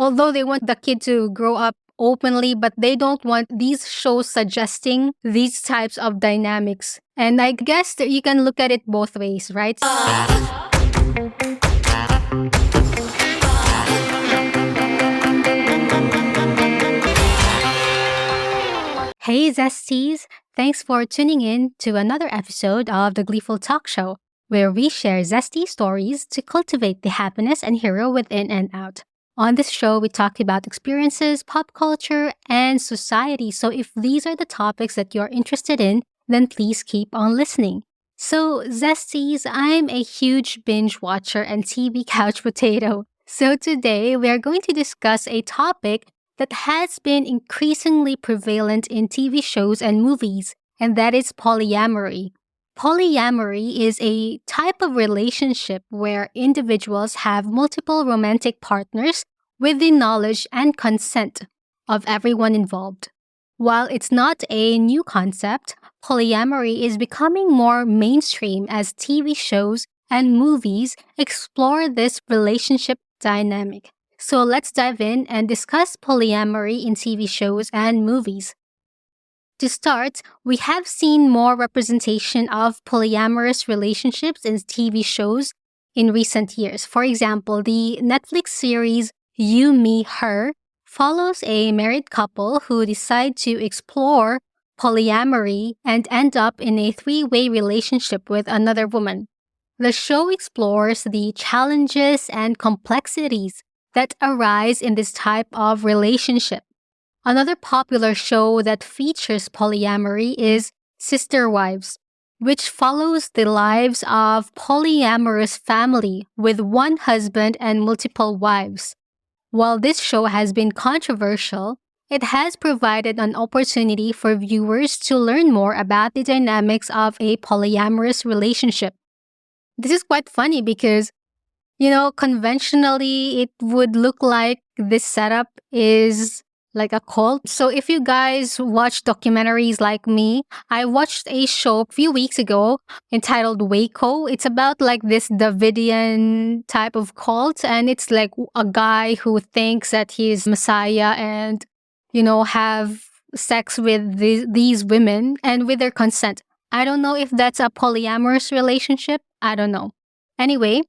although they want the kid to grow up openly, but they don't want these shows suggesting these types of dynamics. And I guess that you can look at it both ways, right? Hey Zesties! Thanks for tuning in to another episode of the Gleeful Talkshow, where we share zesty stories to cultivate the happiness and hero within and out. On this show, we talk about experiences, pop culture, and society. So if these are the topics that you're interested in, then please keep on listening. So, Zesties, I'm a huge binge watcher and TV couch potato. So today, we are going to discuss a topic that has been increasingly prevalent in TV shows and movies, and that is polyamory. Polyamory is a type of relationship where individuals have multiple romantic partners with the knowledge and consent of everyone involved. While it's not a new concept, polyamory is becoming more mainstream as TV shows and movies explore this relationship dynamic. So let's dive in and discuss polyamory in TV shows and movies. To start, we have seen more representation of polyamorous relationships in TV shows in recent years. For example, the Netflix series You, Me, Her follows a married couple who decide to explore polyamory and end up in a three-way relationship with another woman. The show explores the challenges and complexities that arise in this type of relationship. Another popular show that features polyamory is Sister Wives, which follows the lives of polyamorous family with one husband and multiple wives. While this show has been controversial, it has provided an opportunity for viewers to learn more about the dynamics of a polyamorous relationship. This is quite funny because conventionally, it would look like this setup is like a cult. So if you guys watch documentaries like me, I watched a show a few weeks ago entitled Waco. It's about like this Davidian type of cult, and it's like a guy who thinks that he's Messiah and, have sex with these women and with their consent. I don't know if that's a polyamorous relationship. I don't know. Anyway,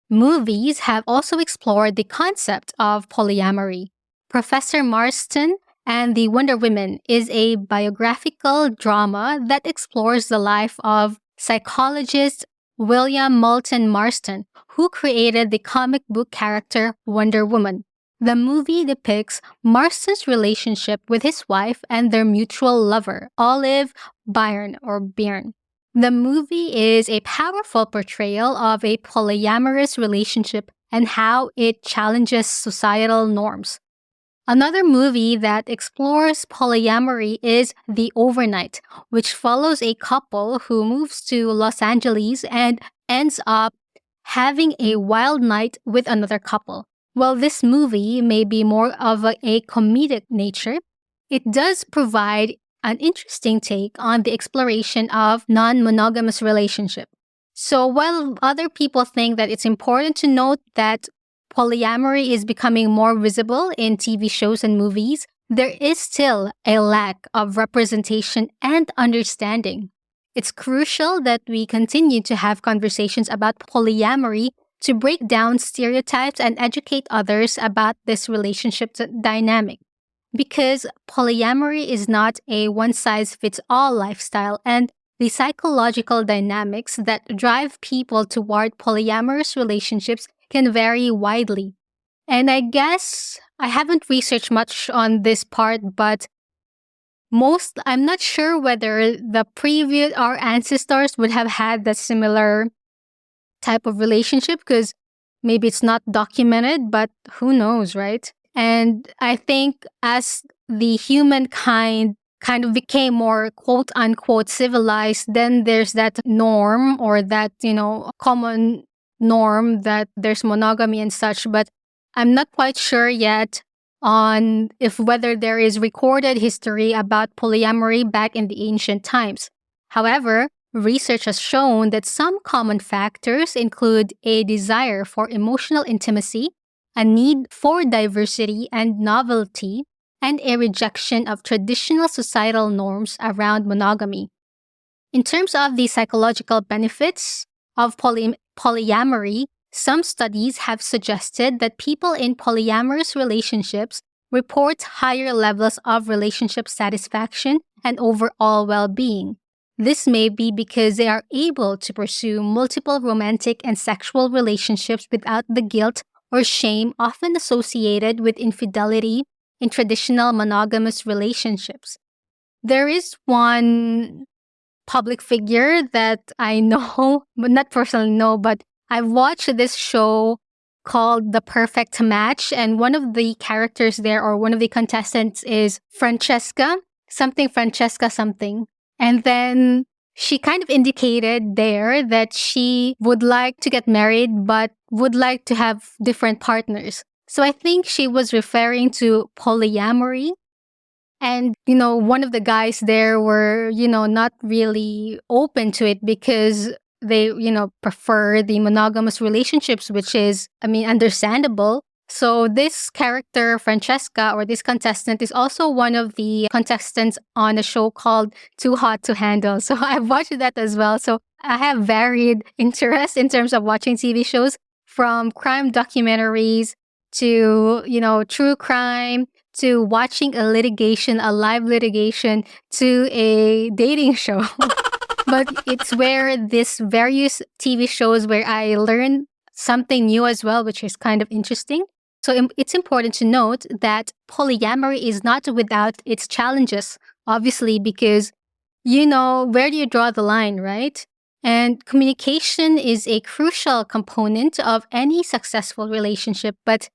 movies have also explored the concept of polyamory. Professor Marston and the Wonder Woman is a biographical drama that explores the life of psychologist William Moulton Marston, who created the comic book character Wonder Woman. The movie depicts Marston's relationship with his wife and their mutual lover, Olive Byrne. The movie is a powerful portrayal of a polyamorous relationship and how it challenges societal norms. Another movie that explores polyamory is The Overnight, which follows a couple who moves to Los Angeles and ends up having a wild night with another couple. While this movie may be more of a comedic nature, it does provide an interesting take on the exploration of non-monogamous relationship. So while other people think that it's important to note that polyamory is becoming more visible in TV shows and movies, there is still a lack of representation and understanding. It's crucial that we continue to have conversations about polyamory to break down stereotypes and educate others about this relationship dynamic. Because polyamory is not a one-size-fits-all lifestyle, and the psychological dynamics that drive people toward polyamorous relationships can vary widely. And I guess I haven't researched much on this part, but I'm not sure whether our ancestors would have had that similar type of relationship because maybe it's not documented, but who knows, right? And I think as the humankind kind of became more quote unquote civilized, then there's that norm or that, common norm that there's monogamy and such. But I'm not quite sure yet on whether there is recorded history about polyamory back in the ancient times. However, research has shown that some common factors include a desire for emotional intimacy, a need for diversity and novelty, and a rejection of traditional societal norms around monogamy. In terms of the psychological benefits of polyamory, some studies have suggested that people in polyamorous relationships report higher levels of relationship satisfaction and overall well being. This may be because they are able to pursue multiple romantic and sexual relationships without the guilt or shame often associated with infidelity in traditional monogamous relationships. There is one public figure that I know, but not personally know, but I've watched this show called The Perfect Match, and one of the characters there, or one of the contestants, is Francesca something. And then she kind of indicated there that she would like to get married, but would like to have different partners. So I think she was referring to polyamory. And, one of the guys there were, not really open to it because they, prefer the monogamous relationships, which is, understandable. So this character, Francesca, or this contestant, is also one of the contestants on a show called Too Hot to Handle. So I've watched that as well. So I have varied interests in terms of watching TV shows, from crime documentaries to, true crime, to watching a live litigation, to a dating show. But it's where this various TV shows where I learn something new as well, which is kind of interesting. So it's important to note that polyamory is not without its challenges, obviously, because, where do you draw the line, right? And communication is a crucial component of any successful relationship, but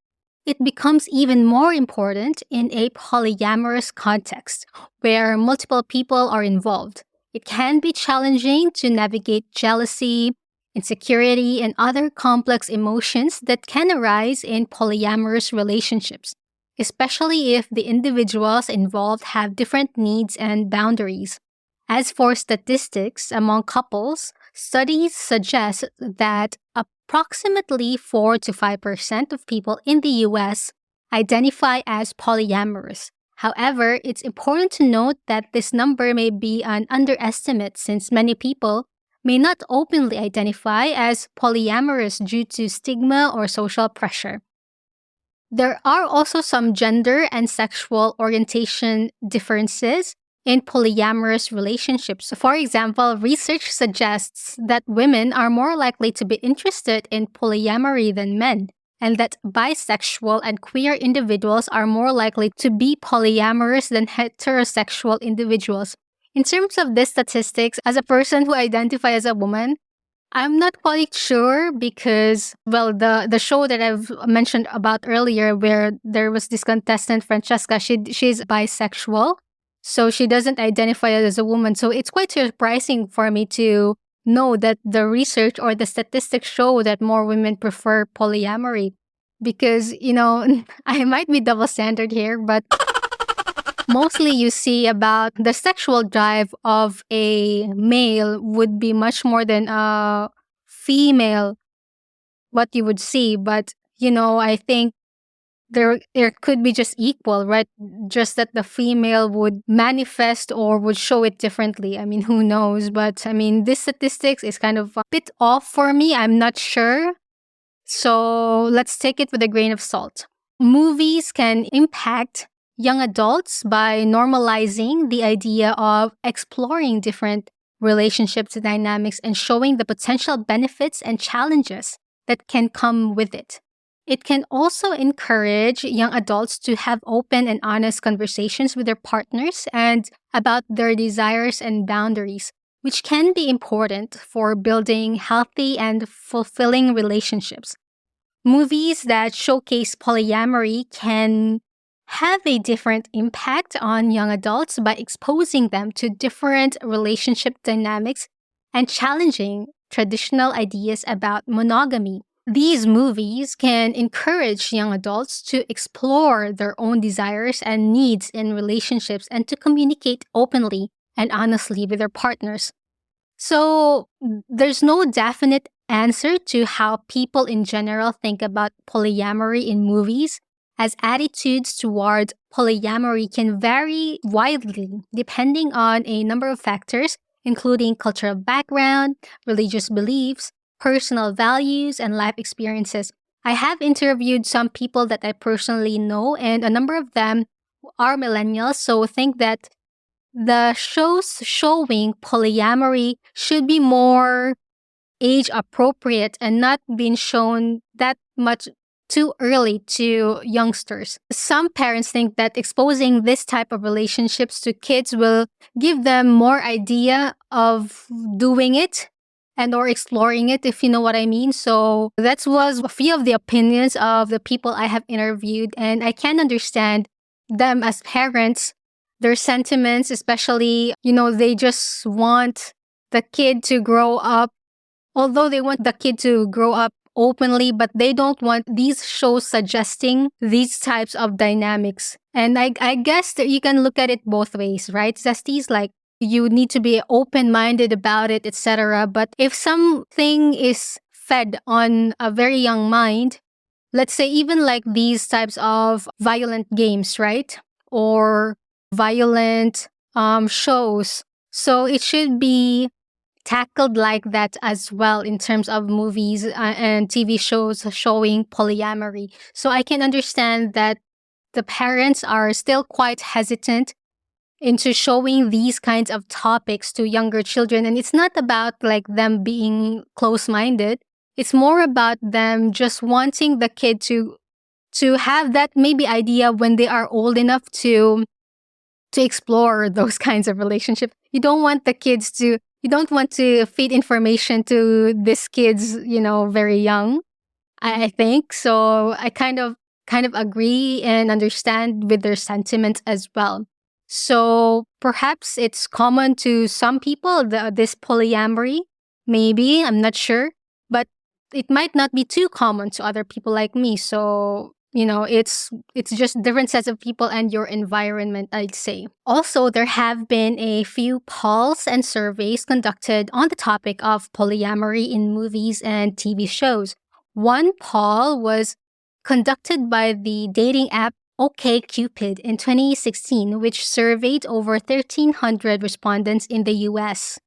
it becomes even more important in a polyamorous context where multiple people are involved. It can be challenging to navigate jealousy, insecurity, and other complex emotions that can arise in polyamorous relationships, especially if the individuals involved have different needs and boundaries. As for statistics among couples, studies suggest that approximately 4 to 5% of people in the US identify as polyamorous. However, it's important to note that this number may be an underestimate since many people may not openly identify as polyamorous due to stigma or social pressure. There are also some gender and sexual orientation differences in polyamorous relationships. For example, research suggests that women are more likely to be interested in polyamory than men, and that bisexual and queer individuals are more likely to be polyamorous than heterosexual individuals. In terms of these statistics, as a person who identifies as a woman, I'm not quite sure because, the show that I've mentioned about earlier, where there was this contestant, Francesca, she's bisexual. So she doesn't identify as a woman. So it's quite surprising for me to know that the research or the statistics show that more women prefer polyamory. Because, I might be double standard here, but mostly you see about the sexual drive of a male would be much more than a female, what you would see. But, I think there could be just equal, right? Just that the female would manifest or would show it differently. Who knows? But this statistics is kind of a bit off for me. I'm not sure. So let's take it with a grain of salt. Movies can impact young adults by normalizing the idea of exploring different relationships dynamics and showing the potential benefits and challenges that can come with it. It can also encourage young adults to have open and honest conversations with their partners and about their desires and boundaries, which can be important for building healthy and fulfilling relationships. Movies that showcase polyamory can have a different impact on young adults by exposing them to different relationship dynamics and challenging traditional ideas about monogamy. These movies can encourage young adults to explore their own desires and needs in relationships and to communicate openly and honestly with their partners. So there's no definite answer to how people in general think about polyamory in movies, as attitudes toward polyamory can vary widely depending on a number of factors, including cultural background, religious beliefs, personal values, and life experiences. I have interviewed some people that I personally know, and a number of them are millennials, so think that the shows showing polyamory should be more age appropriate and not being shown that much too early to youngsters. Some parents think that exposing this type of relationships to kids will give them more idea of doing it and or exploring it, if you know what I mean. So that was a few of the opinions of the people I have interviewed, and I can understand them as parents, their sentiments, especially, they just want the kid to grow up, although they want the kid to grow up openly, but they don't want these shows suggesting these types of dynamics. And I guess that you can look at it both ways, right? Zesties, like, you need to be open-minded about it, etc. But if something is fed on a very young mind, let's say even like these types of violent games, right? Or violent shows. So it should be tackled like that as well in terms of movies and TV shows showing polyamory. So I can understand that the parents are still quite hesitant into showing these kinds of topics to younger children. And it's not about like them being close-minded. It's more about them just wanting the kid to have that maybe idea when they are old enough to explore those kinds of relationships. You don't want to feed information to these kids, very young. I think so. I kind of agree and understand with their sentiments as well. So perhaps it's common to some people, this polyamory. Maybe, I'm not sure, but it might not be too common to other people like me. So it's just different sets of people and your environment, I'd say. Also, there have been a few polls and surveys conducted on the topic of polyamory in movies and TV shows. One poll was conducted by the dating app OkCupid in 2016, which surveyed over 1,300 respondents in the US.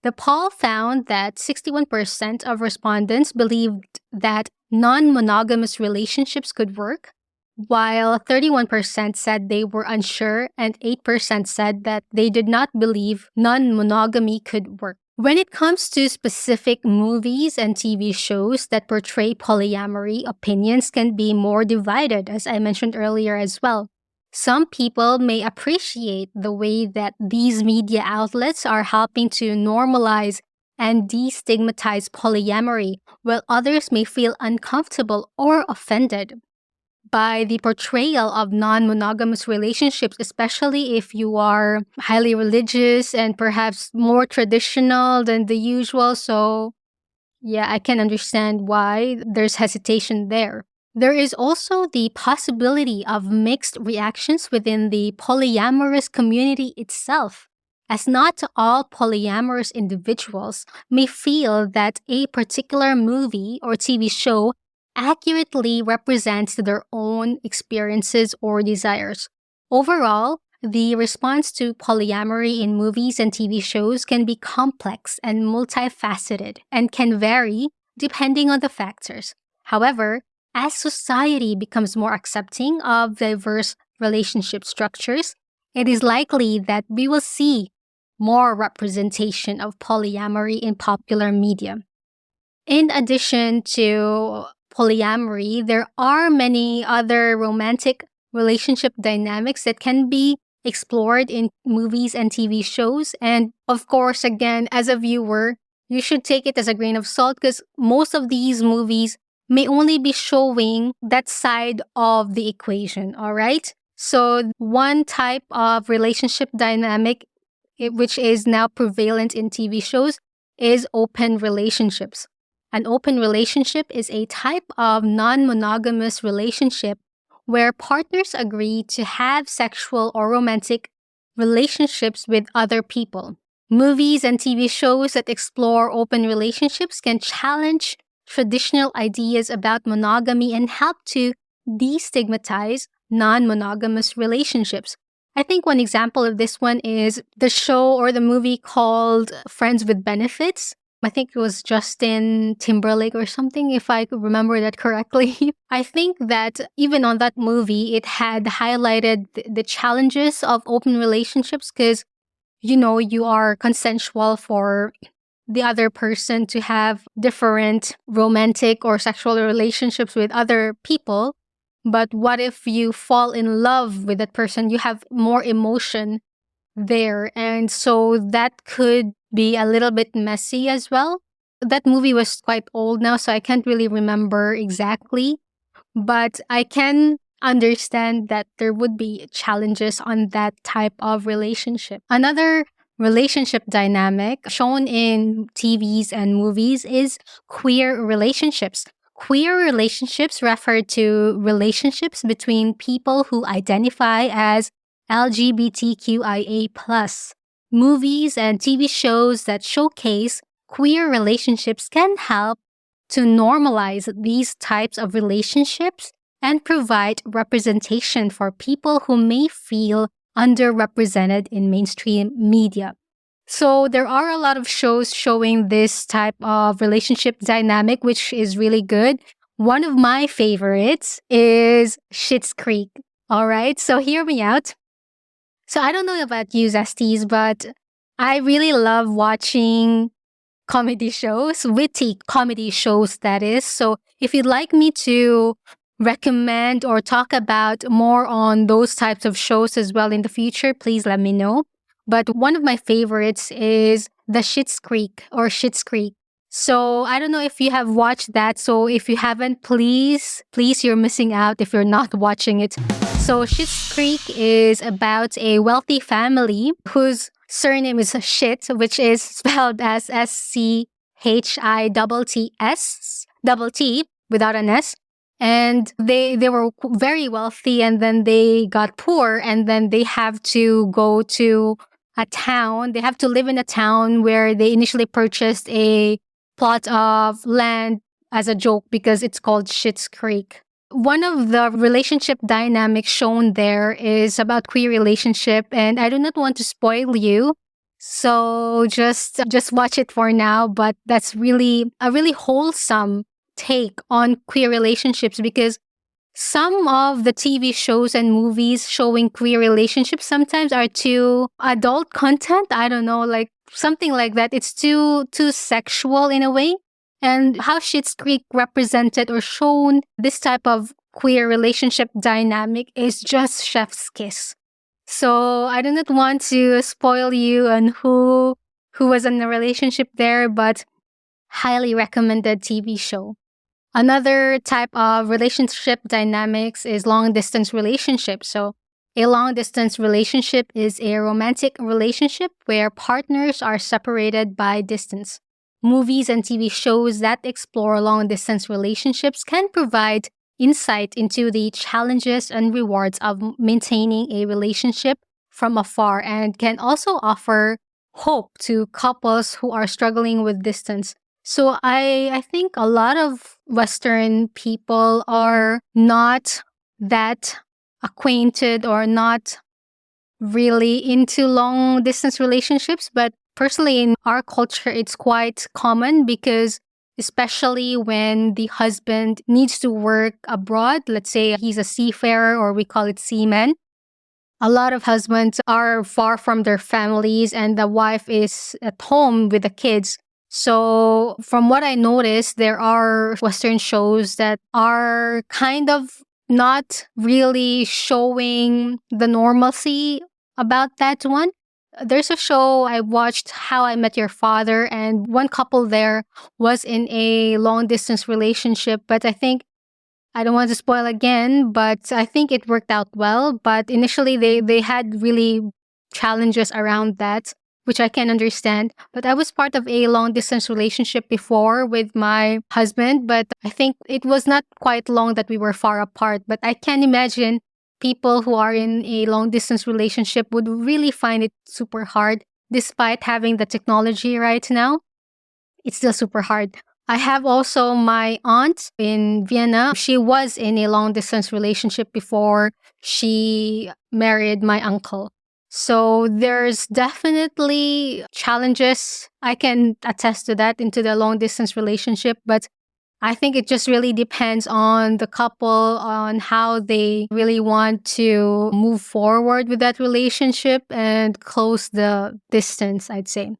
The poll found that 61% of respondents believed that non-monogamous relationships could work, while 31% said they were unsure and 8% said that they did not believe non-monogamy could work. When it comes to specific movies and TV shows that portray polyamory, opinions can be more divided, as I mentioned earlier as well. Some people may appreciate the way that these media outlets are helping to normalize and destigmatize polyamory, while others may feel uncomfortable or offended by the portrayal of non-monogamous relationships, especially if you are highly religious and perhaps more traditional than the usual. So, yeah, I can understand why there's hesitation there. There is also the possibility of mixed reactions within the polyamorous community itself, as not all polyamorous individuals may feel that a particular movie or TV show accurately represents their own experiences or desires. Overall, the response to polyamory in movies and TV shows can be complex and multifaceted and can vary depending on the factors. However, as society becomes more accepting of diverse relationship structures, it is likely that we will see more representation of polyamory in popular media. In addition to polyamory, there are many other romantic relationship dynamics that can be explored in movies and TV shows. And of course, again, as a viewer, you should take it as a grain of salt because most of these movies may only be showing that side of the equation, all right? So one type of relationship dynamic which is now prevalent in TV shows is open relationships. An open relationship is a type of non-monogamous relationship where partners agree to have sexual or romantic relationships with other people. Movies and TV shows that explore open relationships can challenge traditional ideas about monogamy and help to destigmatize non-monogamous relationships. I think one example of this one is the show or the movie called Friends with Benefits. I think it was Justin Timberlake or something, if I could remember that correctly. I think that even on that movie, it had highlighted the challenges of open relationships because, you are consensual for the other person to have different romantic or sexual relationships with other people. But what if you fall in love with that person? You have more emotion there. And so that could be a little bit messy as well. That movie was quite old now, so I can't really remember exactly. But I can understand that there would be challenges on that type of relationship. Another relationship dynamic shown in TVs and movies is queer relationships. Queer relationships refer to relationships between people who identify as LGBTQIA+. Movies and TV shows that showcase queer relationships can help to normalize these types of relationships and provide representation for people who may feel underrepresented in mainstream media. So there are a lot of shows showing this type of relationship dynamic, which is really good. One of my favorites is Schitt's Creek. All right, so hear me out. So I don't know about you, Zesties, but I really love watching comedy shows, witty comedy shows, that is. So if you'd like me to recommend or talk about more on those types of shows as well in the future, please let me know. But one of my favorites is the Schitt's Creek or Schitt's Creek. So I don't know if you have watched that. So if you haven't, please, you're missing out if you're not watching it. So Schitt's Creek is about a wealthy family whose surname is Schitt, which is spelled as SCHITTS, double T without an S. And they were very wealthy, and then they got poor, and then they have to go to a town. They have to live in a town where they initially purchased a plot of land as a joke because it's called Schitt's Creek. One of the relationship dynamics shown there is about queer relationship, and I do not want to spoil you. So just watch it for now, but that's really a really wholesome take on queer relationships because some of the TV shows and movies showing queer relationships sometimes are too adult content. I don't know, like something like that. It's too sexual in a way. And how Schitt's Creek represented or shown this type of queer relationship dynamic is just chef's kiss. So I do not want to spoil you on who was in a relationship there, but highly recommended TV show. Another type of relationship dynamics is long distance relationship. So a long distance relationship is a romantic relationship where partners are separated by distance. Movies and TV shows that explore long distance relationships can provide insight into the challenges and rewards of maintaining a relationship from afar and can also offer hope to couples who are struggling with distance. So I think a lot of Western people are not that acquainted or not really into long distance relationships, but personally in our culture it's quite common because especially when the husband needs to work abroad, let's say he's a seafarer or we call it seaman. A lot of husbands are far from their families and the wife is at home with the kids. So from what I noticed, there are Western shows that are kind of not really showing the normalcy about that one. There's a show I watched, How I Met Your Father, and one couple there was in a long distance relationship, but I don't want to spoil again, but I think it worked out well. But initially they had really challenges around that, which I can understand. But I was part of a long distance relationship before with my husband, but I think it was not quite long that we were far apart. But I can imagine people who are in a long distance relationship would really find it super hard despite having the technology right now, it's still super hard. I have also my aunt in Vienna. She was in a long distance relationship before she married my uncle. So there's definitely challenges. I can attest to that into the long distance relationship, but I think it just really depends on the couple, on how they really want to move forward with that relationship and close the distance, I'd say.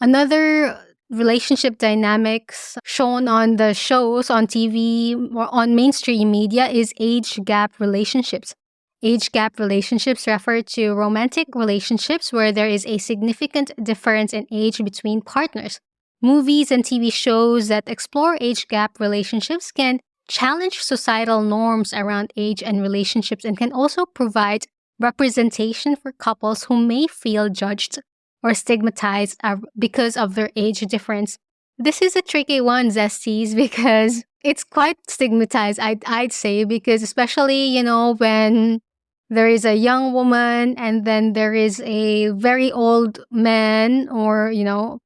Another relationship dynamics shown on the shows on TV or on mainstream media is age gap relationships. Age gap relationships refer to romantic relationships where there is a significant difference in age between partners. Movies and TV shows that explore age gap relationships can challenge societal norms around age and relationships and can also provide representation for couples who may feel judged or stigmatized because of their age difference. This is a tricky one, Zesties, because it's quite stigmatized, I'd say, because especially, when there is a young woman and then there is a very old man or,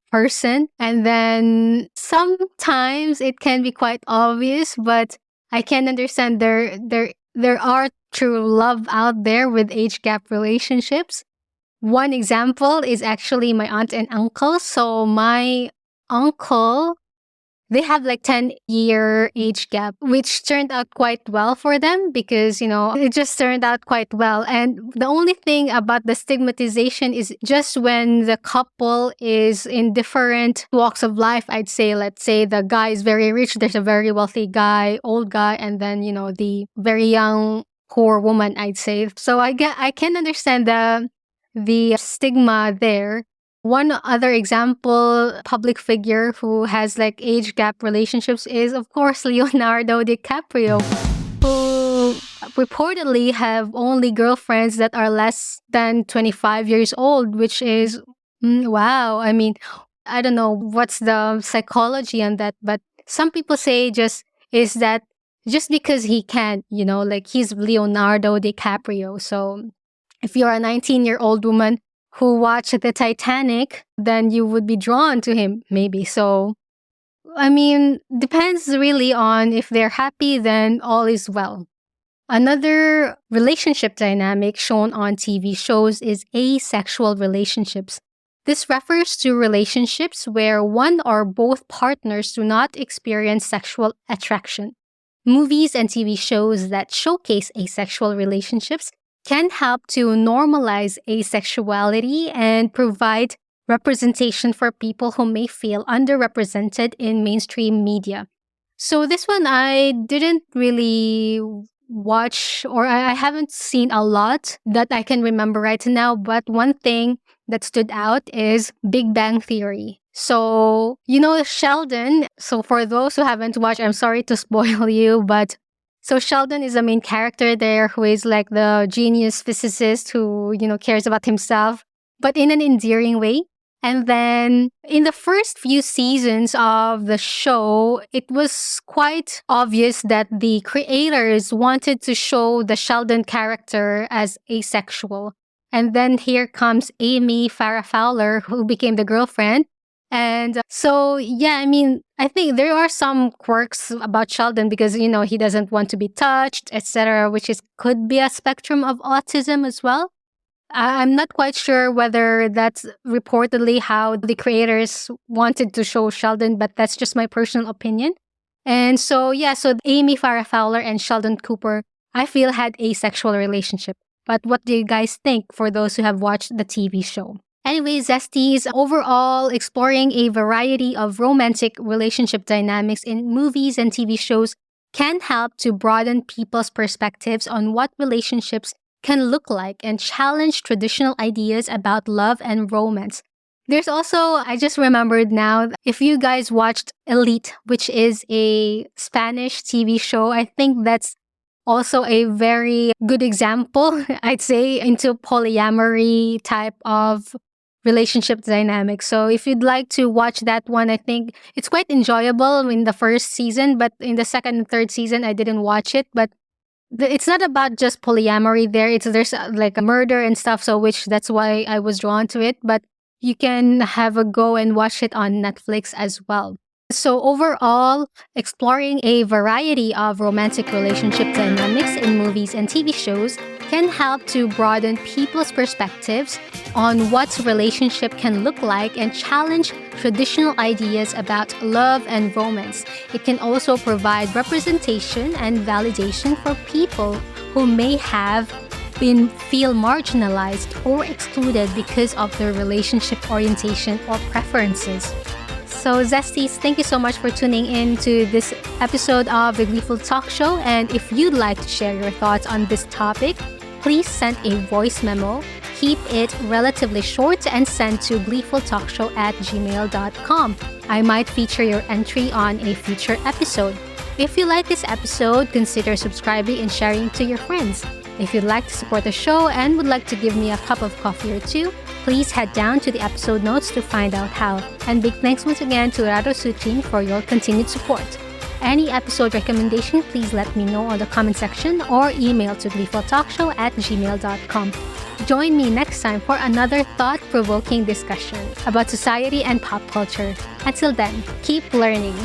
person. And then sometimes it can be quite obvious, but I can understand there are true love out there with age gap relationships. One example is actually my aunt and uncle. So my uncle, they have like 10-year age gap, which turned out quite well for them because, it just turned out quite well. And the only thing about the stigmatization is just when the couple is in different walks of life, I'd say. Let's say the guy is very rich, there's a very wealthy guy, old guy, and then, the very young, poor woman, I'd say. So I can understand the stigma there. One other example, public figure who has like age gap relationships is, of course, Leonardo DiCaprio, who reportedly have only girlfriends that are less than 25 years old, which is, wow. I mean, I don't know what's the psychology on that, but some people say just because he can't, like he's Leonardo DiCaprio. So if you're a 19-year-old woman who watched the Titanic, then you would be drawn to him, maybe. So, I mean, depends really on if they're happy, then all is well. Another relationship dynamic shown on TV shows is asexual relationships. This refers to relationships where one or both partners do not experience sexual attraction. Movies and TV shows that showcase asexual relationships can help to normalize asexuality and provide representation for people who may feel underrepresented in mainstream media. So this one I didn't really watch, or I haven't seen a lot that I can remember right now, but one thing that stood out is Big Bang Theory. So, Sheldon, so for those who haven't watched, I'm sorry to spoil you, but so Sheldon is the main character there who is like the genius physicist who, cares about himself, but in an endearing way. And then in the first few seasons of the show, it was quite obvious that the creators wanted to show the Sheldon character as asexual. And then here comes Amy Farrah Fowler, who became the girlfriend. And so, yeah, I mean, I think there are some quirks about Sheldon because, he doesn't want to be touched, etc., which could be a spectrum of autism as well. I'm not quite sure whether that's reportedly how the creators wanted to show Sheldon, but that's just my personal opinion. And so, yeah, so Amy Farrah Fowler and Sheldon Cooper, I feel, had a sexual relationship. But what do you guys think for those who have watched the TV show? Anyway, Zesties, overall, exploring a variety of romantic relationship dynamics in movies and TV shows can help to broaden people's perspectives on what relationships can look like and challenge traditional ideas about love and romance. There's also, I just remembered now, if you guys watched Elite, which is a Spanish TV show, I think that's also a very good example, I'd say, into polyamory type of relationship dynamics. So if you'd like to watch that one, I think it's quite enjoyable in the first season, but in the second and third season, I didn't watch it. But it's not about just polyamory there. There's like a murder and stuff, so that's why I was drawn to it. But you can have a go and watch it on Netflix as well. So, overall, exploring a variety of romantic relationship dynamics in movies and TV shows can help to broaden people's perspectives on what relationship can look like and challenge traditional ideas about love and romance. It can also provide representation and validation for people who may have feel marginalized or excluded because of their relationship orientation or preferences. So, Zesties, thank you so much for tuning in to this episode of the Gleeful Talk Show. And if you'd like to share your thoughts on this topic, please send a voice memo. Keep it relatively short and send to gleefultalkshow@gmail.com. I might feature your entry on a future episode. If you like this episode, consider subscribing and sharing to your friends. If you'd like to support the show and would like to give me a cup of coffee or two, please head down to the episode notes to find out how. And big thanks once again to Rado Sutrin for your continued support. Any episode recommendation, please let me know on the comment section or email to gleefultalkshow@gmail.com. Join me next time for another thought-provoking discussion about society and pop culture. Until then, keep learning.